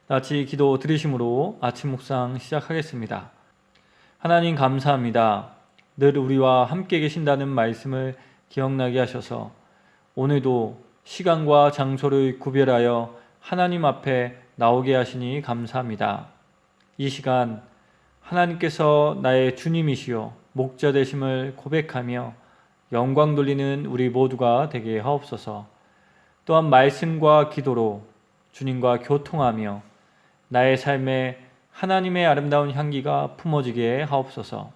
같이 기도 드리심으로 아침 묵상 시작하겠습니다. 하나님 감사합니다. 늘 우리와 함께 계신다는 말씀을 기억나게 하셔서 오늘도 시간과 장소를 구별하여 하나님 앞에 나오게 하시니 감사합니다. 이 시간 하나님께서 나의 주님이시요 목자 되심을 고백하며 영광 돌리는 우리 모두가 되게 하옵소서. 또한 말씀과 기도로 주님과 교통하며 나의 삶에 하나님의 아름다운 향기가 품어지게 하옵소서.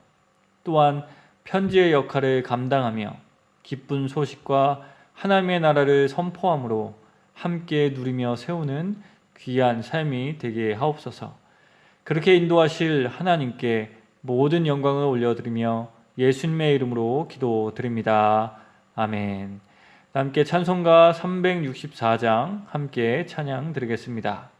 또한 편지의 역할을 감당하며 기쁜 소식과 하나님의 나라를 선포함으로 함께 누리며 세우는 귀한 삶이 되게 하옵소서. 그렇게 인도하실 하나님께 모든 영광을 올려드리며 예수님의 이름으로 기도드립니다. 아멘. 함께 찬송가 364장 함께 찬양 드리겠습니다.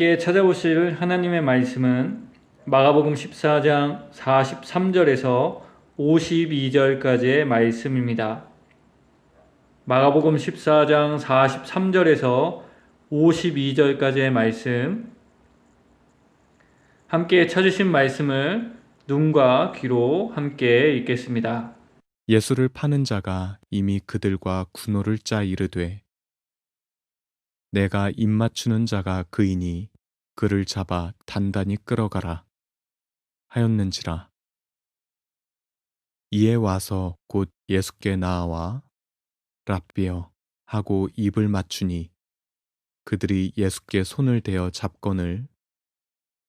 함께 찾아보실 하나님의 말씀은 마가복음 14장 43절에서 52절까지의 말씀입니다. 마가복음 14장 43절에서 52절까지의 말씀, 함께 찾으신 말씀을 눈과 귀로 함께 읽겠습니다. 예수를 파는 자가 이미 그들과 군노를 짜 이르되 내가 입맞추는 자가 그이니 그를 잡아 단단히 끌어가라 하였는지라. 이에 와서 곧 예수께 나아와 랍비여 하고 입을 맞추니 그들이 예수께 손을 대어 잡거늘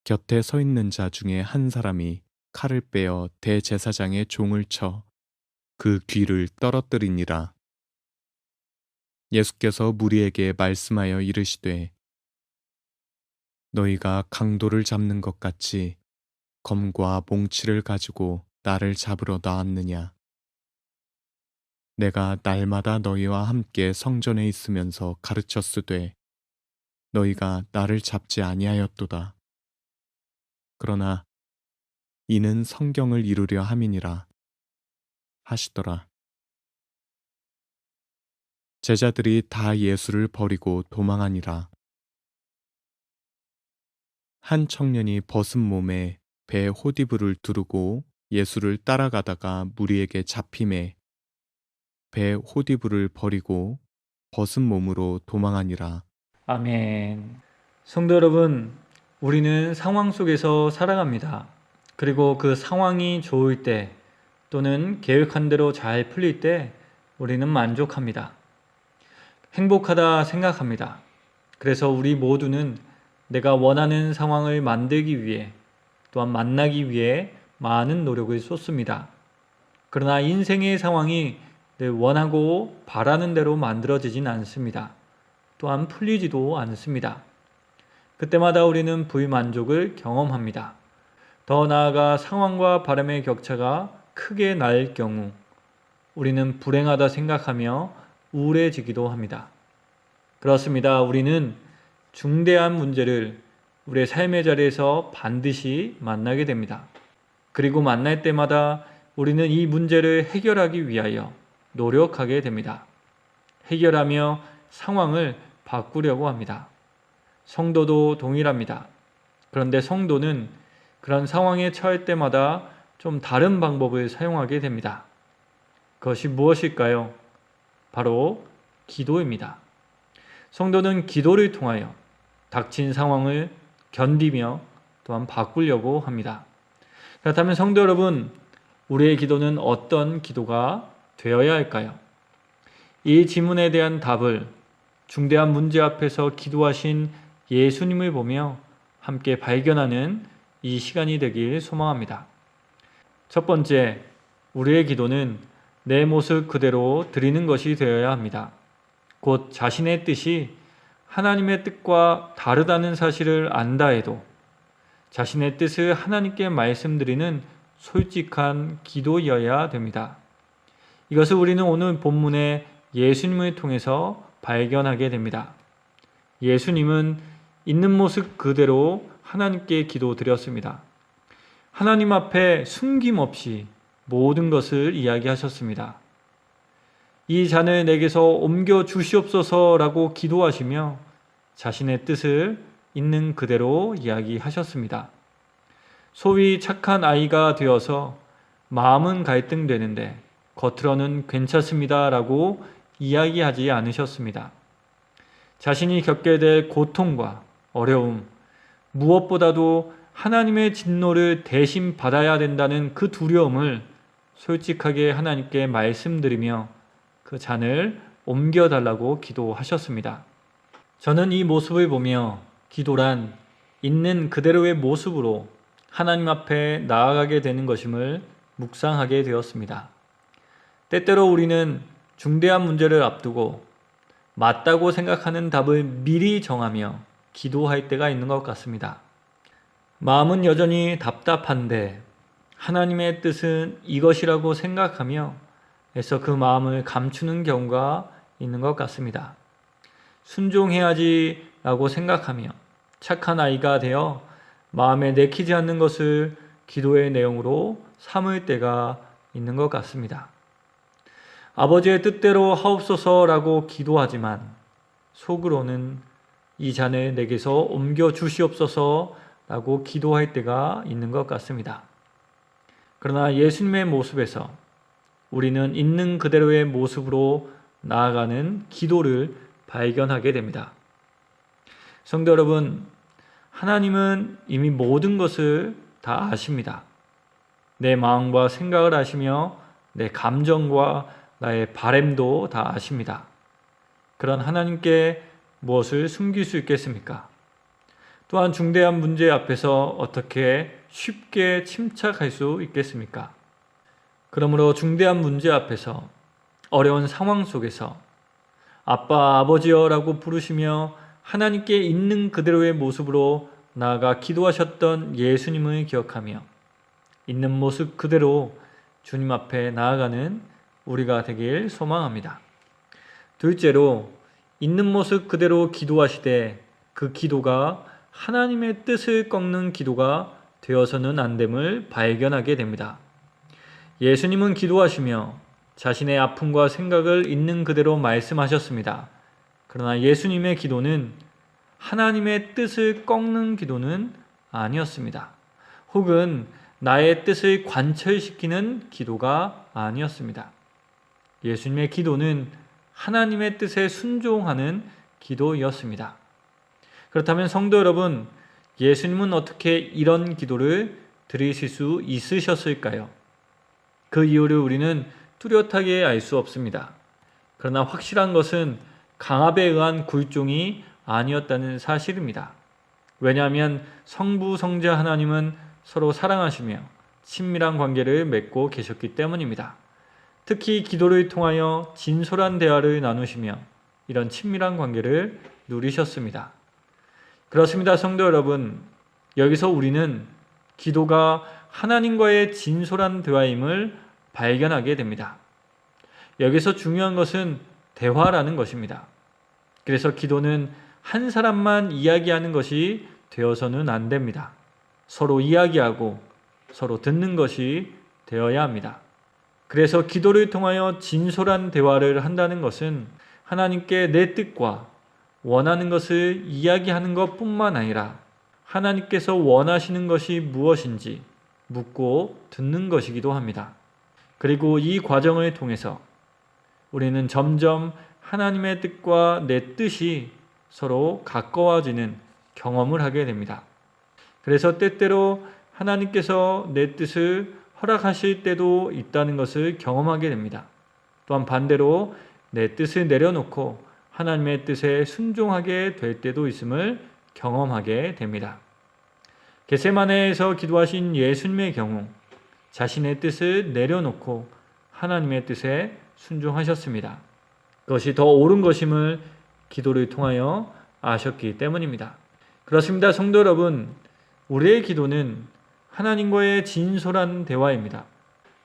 곁에 서 있는 자 중에 한 사람이 칼을 빼어 대제사장의 종을 쳐 그 귀를 떨어뜨리니라. 예수께서 무리에게 말씀하여 이르시되 너희가 강도를 잡는 것 같이 검과 몽치를 가지고 나를 잡으러 나왔느냐. 내가 날마다 너희와 함께 성전에 있으면서 가르쳤으되 너희가 나를 잡지 아니하였도다. 그러나 이는 성경을 이루려 함이니라 하시더라. 제자들이 다 예수를 버리고 도망하니라. 한 청년이 벗은 몸에 배에 호디부를 두르고 예수를 따라가다가 무리에게 잡힘에 배 호디부를 버리고 벗은 몸으로 도망하니라. 아멘. 성도 여러분, 우리는 상황 속에서 살아갑니다. 그리고 그 상황이 좋을 때 또는 계획한 대로 잘 풀릴 때 우리는 만족합니다. 행복하다 생각합니다. 그래서 우리 모두는 내가 원하는 상황을 만들기 위해 또한 만나기 위해 많은 노력을 쏟습니다. 그러나 인생의 상황이 늘 원하고 바라는 대로 만들어지진 않습니다. 또한 풀리지도 않습니다. 그때마다 우리는 불만족을 경험합니다. 더 나아가 상황과 바람의 격차가 크게 날 경우 우리는 불행하다 생각하며 우울해지기도 합니다. 그렇습니다. 우리는 중대한 문제를 우리의 삶의 자리에서 반드시 만나게 됩니다. 그리고 만날 때마다 우리는 이 문제를 해결하기 위하여 노력하게 됩니다. 해결하며 상황을 바꾸려고 합니다. 성도도 동일합니다. 그런데 성도는 그런 상황에 처할 때마다 좀 다른 방법을 사용하게 됩니다. 그것이 무엇일까요? 바로 기도입니다. 성도는 기도를 통하여 닥친 상황을 견디며 또한 바꾸려고 합니다. 그렇다면 성도 여러분, 우리의 기도는 어떤 기도가 되어야 할까요? 이 질문에 대한 답을 중대한 문제 앞에서 기도하신 예수님을 보며 함께 발견하는 이 시간이 되길 소망합니다. 첫 번째, 우리의 기도는 내 모습 그대로 드리는 것이 되어야 합니다. 곧 자신의 뜻이 하나님의 뜻과 다르다는 사실을 안다 해도 자신의 뜻을 하나님께 말씀드리는 솔직한 기도여야 됩니다. 이것을 우리는 오늘 본문의 예수님을 통해서 발견하게 됩니다. 예수님은 있는 모습 그대로 하나님께 기도드렸습니다. 하나님 앞에 숨김없이 모든 것을 이야기하셨습니다. 이 잔을 내게서 옮겨 주시옵소서라고 기도하시며 자신의 뜻을 있는 그대로 이야기하셨습니다. 소위 착한 아이가 되어서 마음은 갈등되는데 겉으로는 괜찮습니다라고 이야기하지 않으셨습니다. 자신이 겪게 될 고통과 어려움, 무엇보다도 하나님의 진노를 대신 받아야 된다는 그 두려움을 솔직하게 하나님께 말씀드리며 그 잔을 옮겨달라고 기도하셨습니다. 저는 이 모습을 보며 기도란 있는 그대로의 모습으로 하나님 앞에 나아가게 되는 것임을 묵상하게 되었습니다. 때때로 우리는 중대한 문제를 앞두고 맞다고 생각하는 답을 미리 정하며 기도할 때가 있는 것 같습니다. 마음은 여전히 답답한데 하나님의 뜻은 이것이라고 생각하며 애써 그 마음을 감추는 경우가 있는 것 같습니다. 순종해야지 라고 생각하며 착한 아이가 되어 마음에 내키지 않는 것을 기도의 내용으로 삼을 때가 있는 것 같습니다. 아버지의 뜻대로 하옵소서라고 기도하지만 속으로는 이 잔을 내게서 옮겨 주시옵소서라고 기도할 때가 있는 것 같습니다. 그러나 예수님의 모습에서 우리는 있는 그대로의 모습으로 나아가는 기도를 발견하게 됩니다. 성도 여러분, 하나님은 이미 모든 것을 다 아십니다. 내 마음과 생각을 아시며 내 감정과 나의 바램도 다 아십니다. 그런 하나님께 무엇을 숨길 수 있겠습니까? 또한 중대한 문제 앞에서 어떻게 쉽게 침착할 수 있겠습니까? 그러므로 중대한 문제 앞에서 어려운 상황 속에서 아빠, 아버지여라고 부르시며 하나님께 있는 그대로의 모습으로 나아가 기도하셨던 예수님을 기억하며 있는 모습 그대로 주님 앞에 나아가는 우리가 되길 소망합니다. 둘째로, 있는 모습 그대로 기도하시되 그 기도가 하나님의 뜻을 꺾는 기도가 되어서는 안 됨을 발견하게 됩니다. 예수님은 기도하시며 자신의 아픔과 생각을 있는 그대로 말씀하셨습니다. 그러나 예수님의 기도는 하나님의 뜻을 꺾는 기도는 아니었습니다. 혹은 나의 뜻을 관철시키는 기도가 아니었습니다. 예수님의 기도는 하나님의 뜻에 순종하는 기도였습니다. 그렇다면 성도 여러분, 예수님은 어떻게 이런 기도를 드리실 수 있으셨을까요? 그 이유를 우리는 뚜렷하게 알 수 없습니다. 그러나 확실한 것은 강압에 의한 굴종이 아니었다는 사실입니다. 왜냐하면 성부, 성자 하나님은 서로 사랑하시며 친밀한 관계를 맺고 계셨기 때문입니다. 특히 기도를 통하여 진솔한 대화를 나누시며 이런 친밀한 관계를 누리셨습니다. 그렇습니다, 성도 여러분. 여기서 우리는 기도가 하나님과의 진솔한 대화임을 발견하게 됩니다. 여기서 중요한 것은 대화라는 것입니다. 그래서 기도는 한 사람만 이야기하는 것이 되어서는 안 됩니다. 서로 이야기하고 서로 듣는 것이 되어야 합니다. 그래서 기도를 통하여 진솔한 대화를 한다는 것은 하나님께 내 뜻과 원하는 것을 이야기하는 것뿐만 아니라 하나님께서 원하시는 것이 무엇인지 묻고 듣는 것이기도 합니다. 그리고 이 과정을 통해서 우리는 점점 하나님의 뜻과 내 뜻이 서로 가까워지는 경험을 하게 됩니다. 그래서 때때로 하나님께서 내 뜻을 허락하실 때도 있다는 것을 경험하게 됩니다. 또한 반대로 내 뜻을 내려놓고 하나님의 뜻에 순종하게 될 때도 있음을 경험하게 됩니다. 겟세마네에서 기도하신 예수님의 경우 자신의 뜻을 내려놓고 하나님의 뜻에 순종하셨습니다. 그것이 더 옳은 것임을 기도를 통하여 아셨기 때문입니다. 그렇습니다, 성도 여러분. 우리의 기도는 하나님과의 진솔한 대화입니다.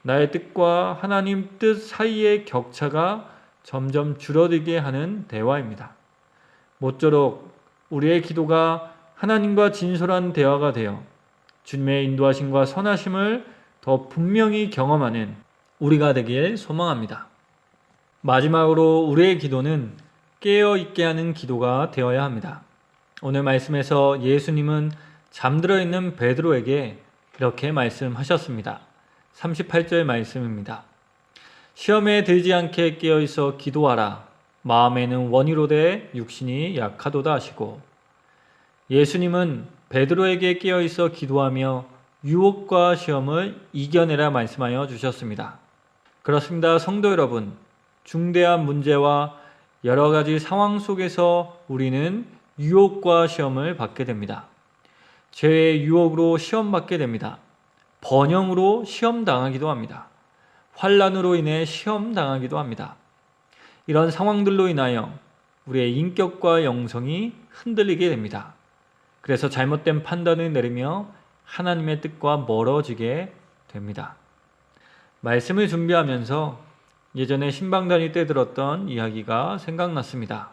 나의 뜻과 하나님 뜻 사이의 격차가 점점 줄어들게 하는 대화입니다. 모쪼록 우리의 기도가 하나님과 진솔한 대화가 되어 주님의 인도하심과 선하심을 더 분명히 경험하는 우리가 되길 소망합니다. 마지막으로 우리의 기도는 깨어있게 하는 기도가 되어야 합니다. 오늘 말씀에서 예수님은 잠들어 있는 베드로에게 이렇게 말씀하셨습니다. 38절 말씀입니다. 시험에 들지 않게 깨어있어 기도하라. 마음에는 원이로되 육신이 약하도다 하시고, 예수님은 베드로에게 깨어있어 기도하며 유혹과 시험을 이겨내라 말씀하여 주셨습니다. 그렇습니다, 성도 여러분. 중대한 문제와 여러 가지 상황 속에서 우리는 유혹과 시험을 받게 됩니다. 죄의 유혹으로 시험받게 됩니다. 번영으로 시험당하기도 합니다. 환난으로 인해 시험당하기도 합니다. 이런 상황들로 인하여 우리의 인격과 영성이 흔들리게 됩니다. 그래서 잘못된 판단을 내리며 하나님의 뜻과 멀어지게 됩니다. 말씀을 준비하면서 예전에 신방 다닐 때 들었던 이야기가 생각났습니다.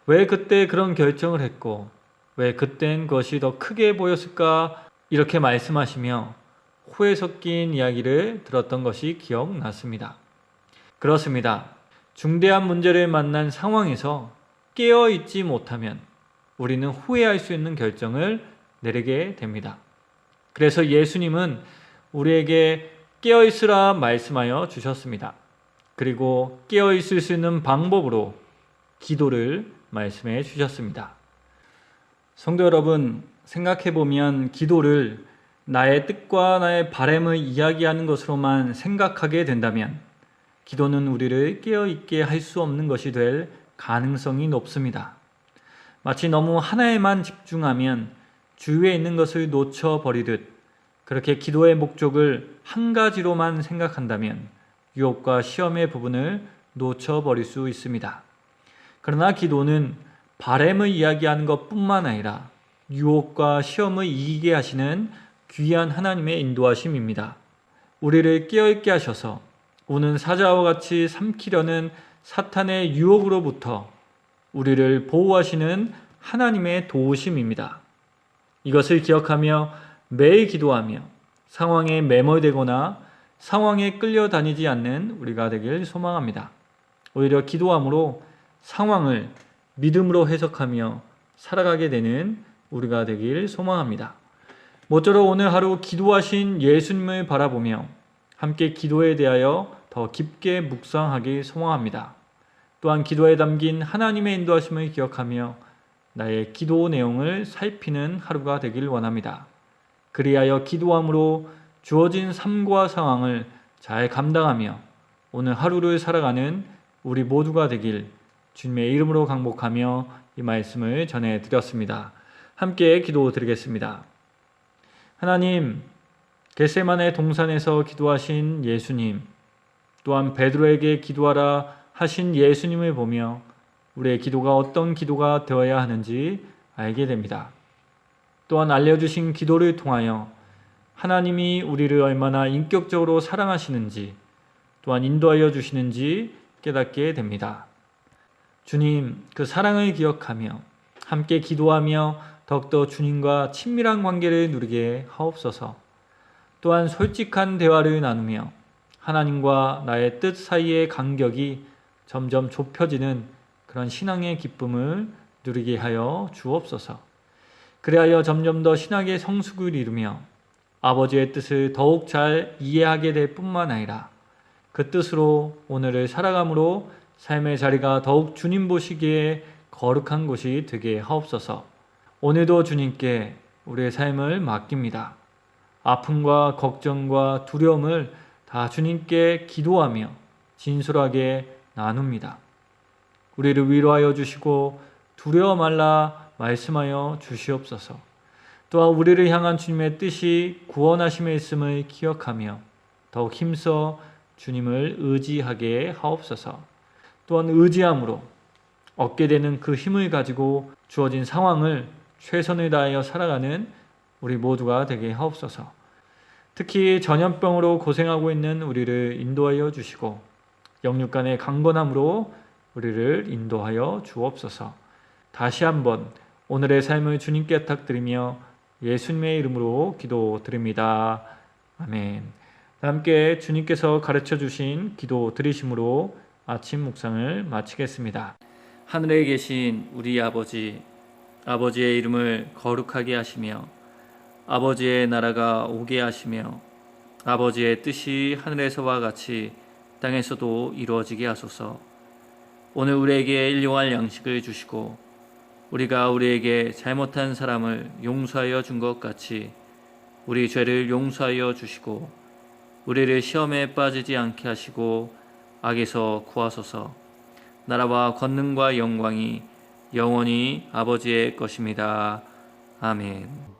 왜 그때 그런 결정을 했고 왜 그땐 그것이 더 크게 보였을까, 이렇게 말씀하시며 후회 섞인 이야기를 들었던 것이 기억났습니다. 그렇습니다. 중대한 문제를 만난 상황에서 깨어있지 못하면 우리는 후회할 수 있는 결정을 내리게 됩니다. 그래서 예수님은 우리에게 깨어있으라 말씀하여 주셨습니다. 그리고 깨어있을 수 있는 방법으로 기도를 말씀해 주셨습니다. 성도 여러분, 생각해보면 기도를 나의 뜻과 나의 바람을 이야기하는 것으로만 생각하게 된다면 기도는 우리를 깨어있게 할 수 없는 것이 될 가능성이 높습니다. 마치 너무 하나에만 집중하면 주위에 있는 것을 놓쳐버리듯 그렇게 기도의 목적을 한 가지로만 생각한다면 유혹과 시험의 부분을 놓쳐버릴 수 있습니다. 그러나 기도는 바람을 이야기하는 것뿐만 아니라 유혹과 시험을 이기게 하시는 귀한 하나님의 인도하심입니다. 우리를 깨어있게 하셔서 오는 사자와 같이 삼키려는 사탄의 유혹으로부터 우리를 보호하시는 하나님의 도우심입니다. 이것을 기억하며 매일 기도하며 상황에 매몰되거나 상황에 끌려다니지 않는 우리가 되길 소망합니다. 오히려 기도함으로 상황을 믿음으로 해석하며 살아가게 되는 우리가 되길 소망합니다. 모쪼록 오늘 하루 기도하신 예수님을 바라보며 함께 기도에 대하여 더 깊게 묵상하기 소망합니다. 또한 기도에 담긴 하나님의 인도하심을 기억하며 나의 기도 내용을 살피는 하루가 되길 원합니다. 그리하여 기도함으로 주어진 삶과 상황을 잘 감당하며 오늘 하루를 살아가는 우리 모두가 되길 주님의 이름으로 강복하며 이 말씀을 전해드렸습니다. 함께 기도드리겠습니다. 하나님, 겟세마네 동산에서 기도하신 예수님, 또한 베드로에게 기도하라 하신 예수님을 보며 우리의 기도가 어떤 기도가 되어야 하는지 알게 됩니다. 또한 알려주신 기도를 통하여 하나님이 우리를 얼마나 인격적으로 사랑하시는지 또한 인도하여 주시는지 깨닫게 됩니다. 주님, 그 사랑을 기억하며 함께 기도하며 더욱더 주님과 친밀한 관계를 누리게 하옵소서. 또한 솔직한 대화를 나누며 하나님과 나의 뜻 사이의 간격이 점점 좁혀지는 그런 신앙의 기쁨을 누리게 하여 주옵소서. 그리하여 점점 더 신학의 성숙을 이루며 아버지의 뜻을 더욱 잘 이해하게 될 뿐만 아니라 그 뜻으로 오늘을 살아감으로 삶의 자리가 더욱 주님 보시기에 거룩한 곳이 되게 하옵소서. 오늘도 주님께 우리의 삶을 맡깁니다. 아픔과 걱정과 두려움을 다 주님께 기도하며 진솔하게 나눕니다. 우리를 위로하여 주시고 두려워 말라 말씀하여 주시옵소서. 또한 우리를 향한 주님의 뜻이 구원하심에 있음을 기억하며 더욱 힘써 주님을 의지하게 하옵소서. 또한 의지함으로 얻게 되는 그 힘을 가지고 주어진 상황을 최선을 다하여 살아가는 우리 모두가 되게 하옵소서. 특히 전염병으로 고생하고 있는 우리를 인도하여 주시고 영육간의 강건함으로 우리를 인도하여 주옵소서. 다시 한번 오늘의 삶을 주님께 부탁드리며 예수님의 이름으로 기도드립니다. 아멘. 함께 주님께서 가르쳐 주신 기도 드리심으로 아침 묵상을 마치겠습니다. 하늘에 계신 우리 아버지, 아버지의 이름을 거룩하게 하시며 아버지의 나라가 오게 하시며 아버지의 뜻이 하늘에서와 같이 땅에서도 이루어지게 하소서. 오늘 우리에게 일용할 양식을 주시고 우리가 우리에게 잘못한 사람을 용서하여 준 것 같이 우리 죄를 용서하여 주시고 우리를 시험에 빠지지 않게 하시고 악에서 구하소서. 나라와 권능과 영광이 영원히 아버지의 것입니다. 아멘.